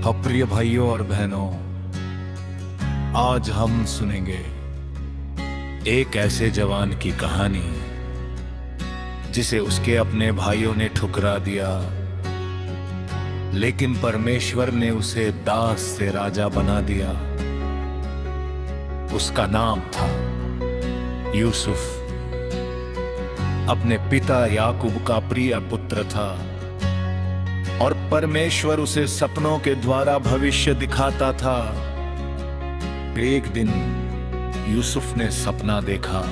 हाँ प्रिय भाइयों और बहनों, आज हम सुनेंगे एक ऐसे जवान की कहानी जिसे उसके अपने भाइयों ने ठुकरा दिया, लेकिन परमेश्वर ने उसे दास से राजा बना दिया। उसका नाम था यूसुफ। अपने पिता याकूब का प्रिय पुत्र था और परमेश्वर उसे सपनों के द्वारा भविष्य दिखाता था। एक दिन यूसुफ ने सपना देखा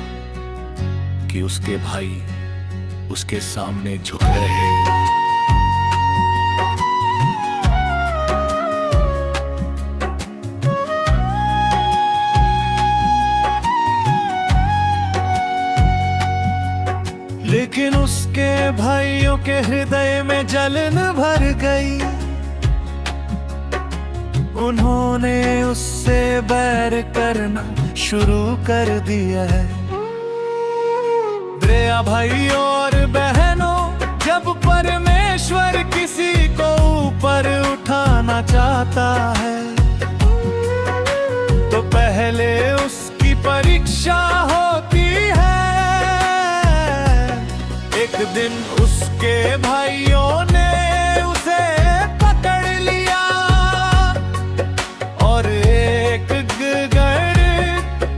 कि उसके भाई उसके सामने झुक रहे हैं। लेकिन उसके भाइयों के हृदय में जलन भर गई। उन्होंने उससे बैर करना शुरू कर दिया है। प्रिय भाइयों और बहनों, जब परमेश्वर किसी को ऊपर उठाना चाहता है तो पहले उसकी परीक्षा होती है। एक दिन उसके भाइयों ने उसे पकड़ लिया और एक गड़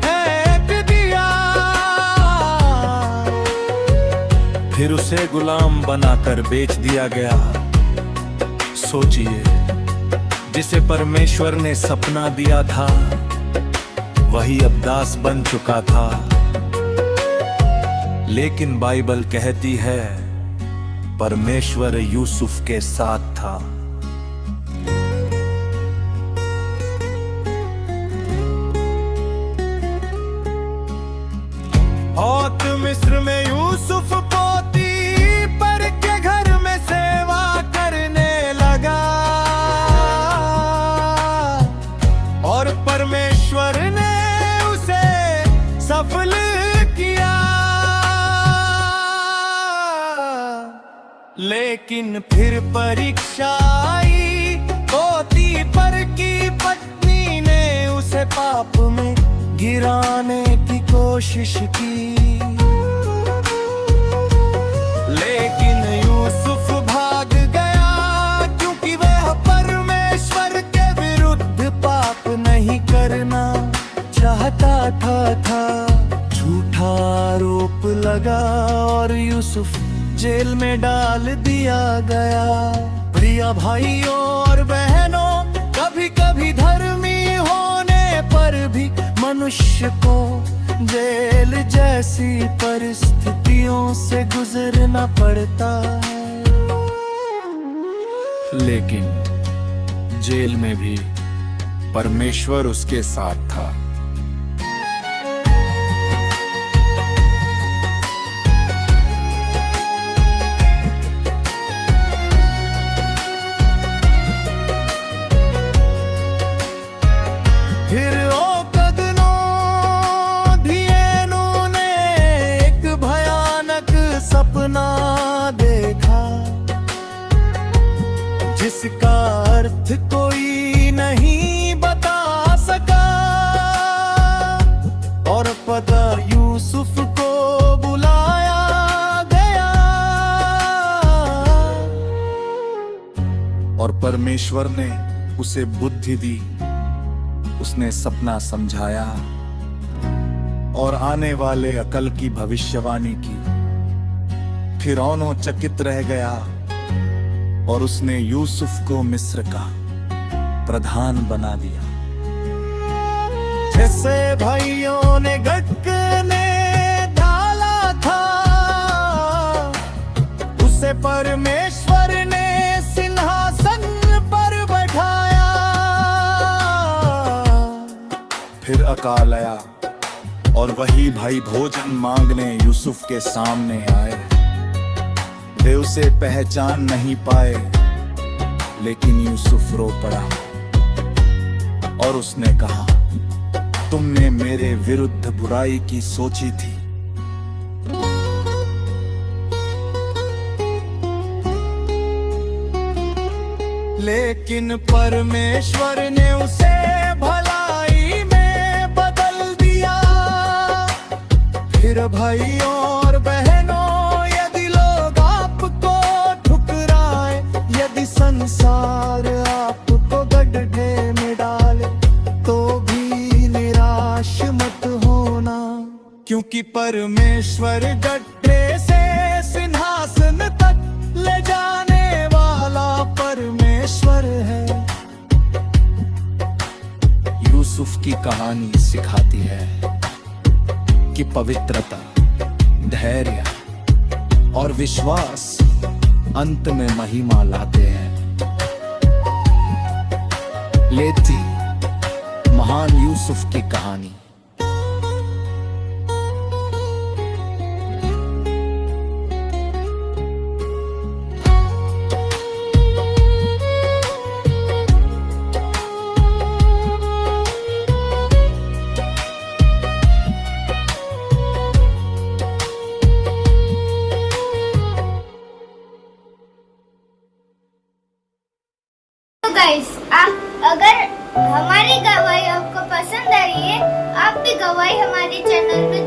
फेंक दिया। फिर उसे गुलाम बनाकर बेच दिया गया। सोचिए, जिसे परमेश्वर ने सपना दिया था वही अब दास बन चुका था। लेकिन बाइबल कहती है परमेश्वर यूसुफ के साथ था। औत मिस्र में यूसुफ पोती पर के घर में सेवा करने लगा और परमेश्वर ने उसे सफल किया। लेकिन फिर परीक्षा आई। पोती पर की पत्नी ने उसे पाप में गिराने की कोशिश की। लेकिन यूसुफ भाग गया क्योंकि वह परमेश्वर के विरुद्ध पाप नहीं करना चाहता था। झूठा आरोप लगा और यूसुफ जेल में डाल दिया गया। प्रिय भाइयों और बहनों, कभी कभी धर्मी होने पर भी मनुष्य को जेल जैसी परिस्थितियों से गुजरना पड़ता है। लेकिन जेल में भी परमेश्वर उसके साथ था। फिर ओ कदनों धियेनु ने एक भयानक सपना देखा जिसका अर्थ कोई नहीं बता सका। और पता यूसुफ को बुलाया गया और परमेश्वर ने उसे बुद्धि दी। उसने सपना समझाया और आने वाले अकल की भविष्यवाणी की। फिरौनो चकित रह गया और उसने यूसुफ को मिस्र का प्रधान बना दिया। जैसे भाइयों ने गटने डाला था उसे परमेश्वर ने सिंहासन पर बैठाया। फिर अकाल आया और वही भाई भोजन मांगने यूसुफ के सामने आए। वे उसे पहचान नहीं पाए, लेकिन यूसुफ रो पड़ा और उसने कहा, तुमने मेरे विरुद्ध बुराई की सोची थी, लेकिन परमेश्वर ने उसे भलाई में बदल दिया। फिर भाइयों और बहनों, यदि लोग आपको ठुकराए, यदि संसार आपको गड्ढे में डाले, तो भी निराश मत होना, क्योंकि परमेश्वर गड्ढे से सिंहासन तक ले जाने वाला परमेश्वर है। यूसुफ की कहानी सिखाती है कि पवित्रता, धैर्य और विश्वास अंत में महिमा लाते हैं। लेती महान यूसुफ की कहानी। गाइस, अगर हमारी गवाही आपको पसंद आई है, आप भी गवाही हमारे चैनल पे